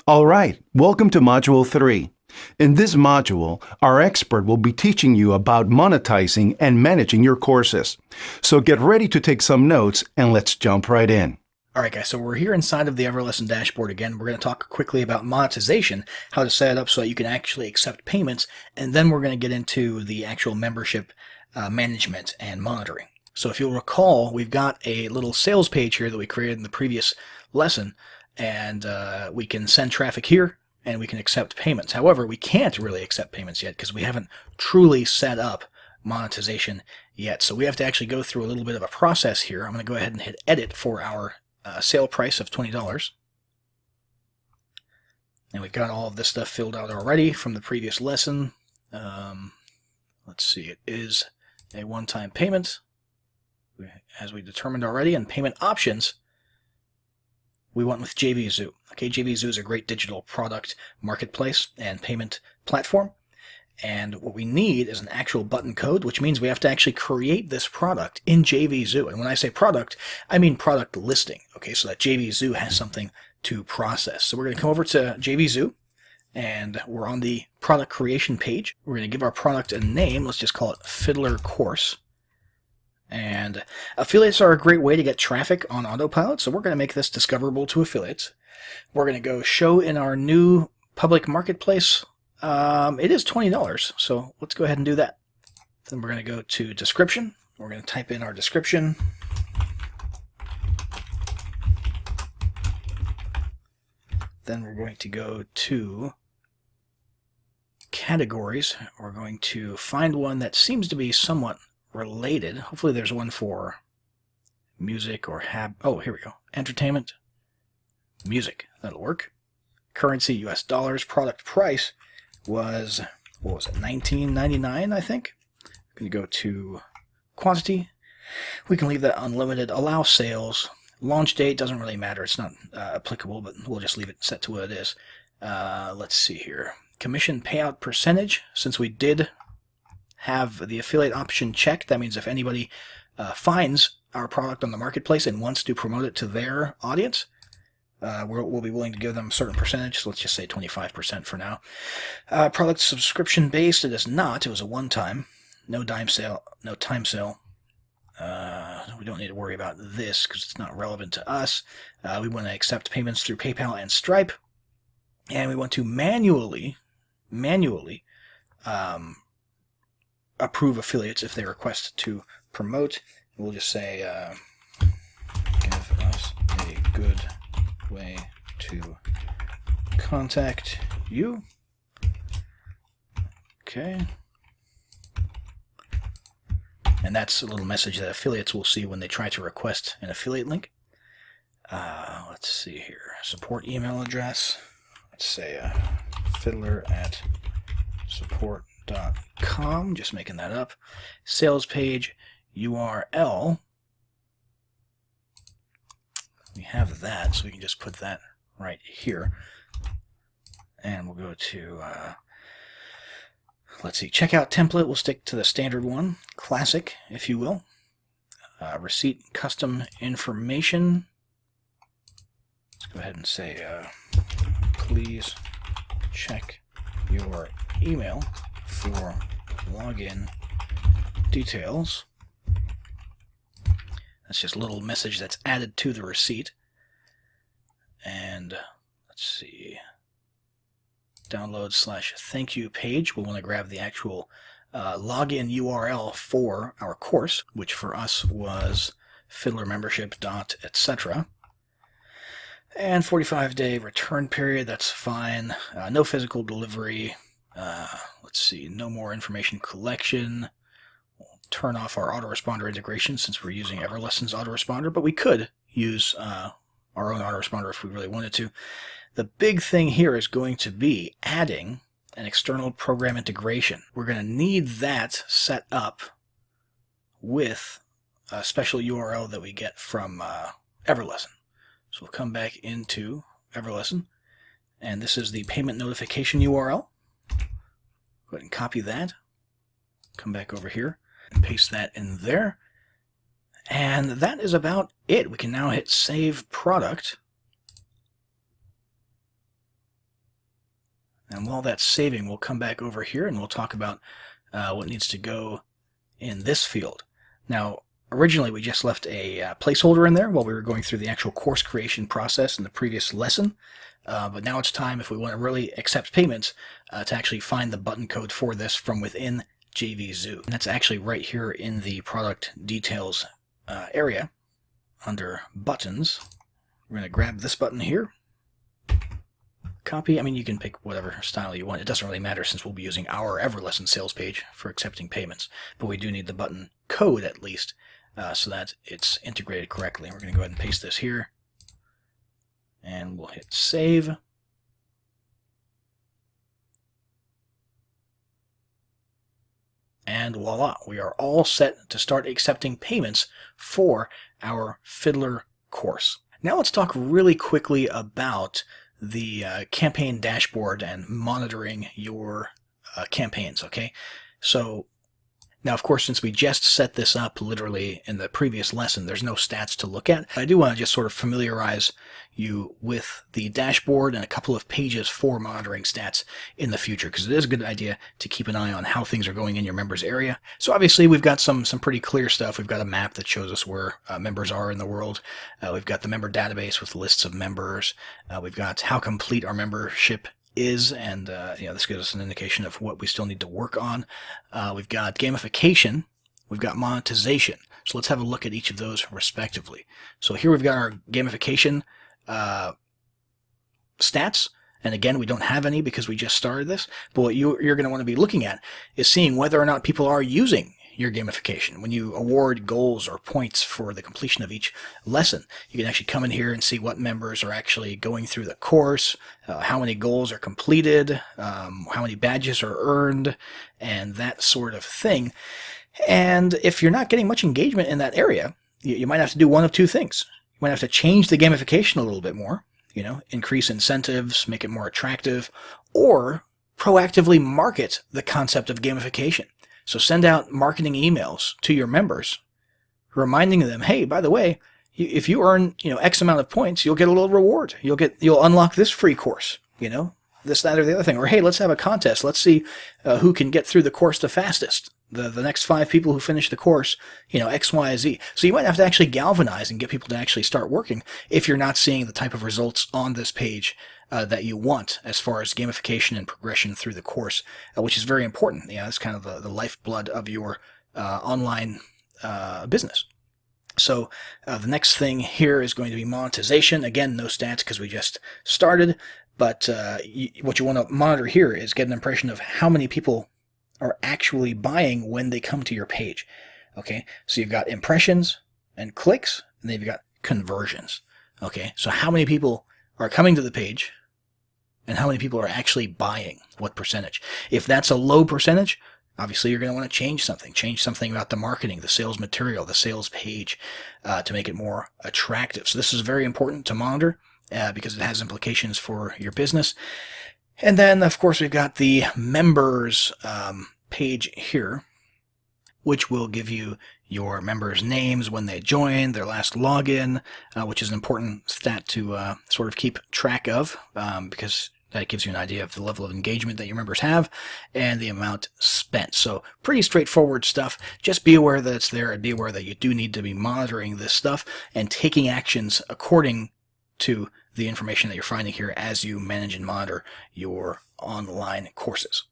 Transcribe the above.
All right, welcome to Module 3. In this module, our expert will be teaching you about monetizing and managing your courses. So get ready to take some notes and let's jump right in. All right, guys, so we're here inside of the EverLesson dashboard again. We're going to talk quickly about monetization, how to set it up so that you can actually accept payments, and then we're going to get into the actual membership management and monitoring. So if you'll recall, we've got a little sales page here that we created in the previous lesson, and we can send traffic here and we can accept payments. However, we can't really accept payments yet because we haven't truly set up monetization yet. So we have to actually go through a little bit of a process here. I'm going to go ahead and hit edit for our sale price of $20. And we've got all of this stuff filled out already from the previous lesson. Let's see, it is a one-time payment, as we determined already, and payment options. We went with JVZoo. Okay, JVZoo is a great digital product marketplace and payment platform. And what we need is an actual button code, which means we have to actually create this product in JVZoo. And when I say product, I mean product listing. Okay, so that JVZoo has something to process. So we're going to come over to JVZoo, and we're on the product creation page. We're going to give our product a name. Let's just call it Fiddler Course. And affiliates are a great way to get traffic on Autopilot, so we're going to make this discoverable to affiliates. We're going to go show in our new public marketplace. It is $20, so let's go ahead and do that. Then we're going to go to description. We're going to type in our description. Then we're going to go to categories. We're going to find one that seems to be somewhat related. Hopefully there's one for music or oh, here we go. Entertainment, music. That'll work. Currency, US dollars. Product price was, what was it, $19.99, I think. I'm going to go to quantity. We can leave that unlimited. Allow sales. Launch date doesn't really matter. It's not applicable, but we'll just leave it set to what it is. Let's see here. Commission payout percentage. Since we did have the affiliate option checked, that means if anybody finds our product on the marketplace and wants to promote it to their audience, we'll be willing to give them a certain percentage. So let's just say 25% for now. Product subscription based. It is not. It was a one-time. No dime sale. No time sale. We don't need to worry about this because it's not relevant to us. We want to accept payments through PayPal and Stripe, and we want to manually approve affiliates if they request to promote. We'll just say, give us a good way to contact you. Okay. And that's a little message that affiliates will see when they try to request an affiliate link. Let's see here. Support email address. Let's say fiddler@support.com. Just making that up. Sales page URL. We have that, so we can just put that right here. And we'll go to, let's see, checkout template. We'll stick to the standard one. Classic, if you will. Receipt custom information. Let's go ahead and say, please check your email for login details. That's just a little message that's added to the receipt. And let's see, download/thank you page. We'll want to grab the actual login URL for our course, which for us was fiddlermembership.etc. And 45-day return period, that's fine. No physical delivery. Let's see, no more information collection. We'll turn off our autoresponder integration since we're using EverLesson's autoresponder, but we could use our own autoresponder if we really wanted to. The big thing here is going to be adding an external program integration. We're going to need that set up with a special URL that we get from EverLesson. So we'll come back into EverLesson, and this is the payment notification URL. Go ahead and copy that. Come back over here and paste that in there. And that is about it. We can now hit Save Product. And while that's saving, we'll come back over here and we'll talk about what needs to go in this field. Now, originally we just left a placeholder in there while we were going through the actual course creation process in the previous lesson. But now it's time, if we want to really accept payments, to actually find the button code for this from within JVZoo. And that's actually right here in the product details area under buttons. We're going to grab this button here. Copy. I mean, you can pick whatever style you want. It doesn't really matter since we'll be using our EverLesson sales page for accepting payments. But we do need the button code at least so that it's integrated correctly. We're going to go ahead and paste this here. And we'll hit save. And voila, we are all set to start accepting payments for our Fiddler course. Now let's talk really quickly about the campaign dashboard and monitoring your campaigns, okay? So now, of course, since we just set this up literally in the previous lesson, there's no stats to look at. I do want to just sort of familiarize you with the dashboard and a couple of pages for monitoring stats in the future, because it is a good idea to keep an eye on how things are going in your members area. So obviously we've got some pretty clear stuff. We've got a map that shows us where members are in the world. We've got the member database with lists of members. We've got how complete our membership is, and this gives us an indication of what we still need to work on. We've got gamification, we've got monetization. So let's have a look at each of those respectively. So here we've got our gamification stats, and again, we don't have any because we just started this, but what you're going to want to be looking at is seeing whether or not people are using your gamification. When you award goals or points for the completion of each lesson, you can actually come in here and see what members are actually going through the course, how many goals are completed, how many badges are earned, and that sort of thing. And if you're not getting much engagement in that area, you might have to do one of two things. You might have to change the gamification a little bit more, increase incentives, make it more attractive, or proactively market the concept of gamification. So send out marketing emails to your members, reminding them, hey, by the way, if you earn, X amount of points, you'll get a little reward. You'll unlock this free course, this, that, or the other thing. Or, hey, let's have a contest. Let's see who can get through the course the fastest. The next 5 people who finish the course, X, Y, Z. So you might have to actually galvanize and get people to actually start working if you're not seeing the type of results on this page that you want as far as gamification and progression through the course, which is very important. It's kind of the lifeblood of your online business. So the next thing here is going to be monetization. Again, no stats because we just started, but what you want to monitor here is get an impression of how many people are actually buying when they come to your page. Okay, so you've got impressions and clicks, and then you've got conversions. Okay, so how many people are coming to the page and how many people are actually buying, what percentage. If that's a low percentage, obviously you're going to want to change something about the marketing, the sales material, the sales page to make it more attractive. So this is very important to monitor because it has implications for your business. And then, of course, we've got the members page here, which will give you your members' names when they join, their last login, which is an important stat to sort of keep track of because that gives you an idea of the level of engagement that your members have and the amount spent. So pretty straightforward stuff. Just be aware that it's there and be aware that you do need to be monitoring this stuff and taking actions according to the information that you're finding here as you manage and monitor your online courses.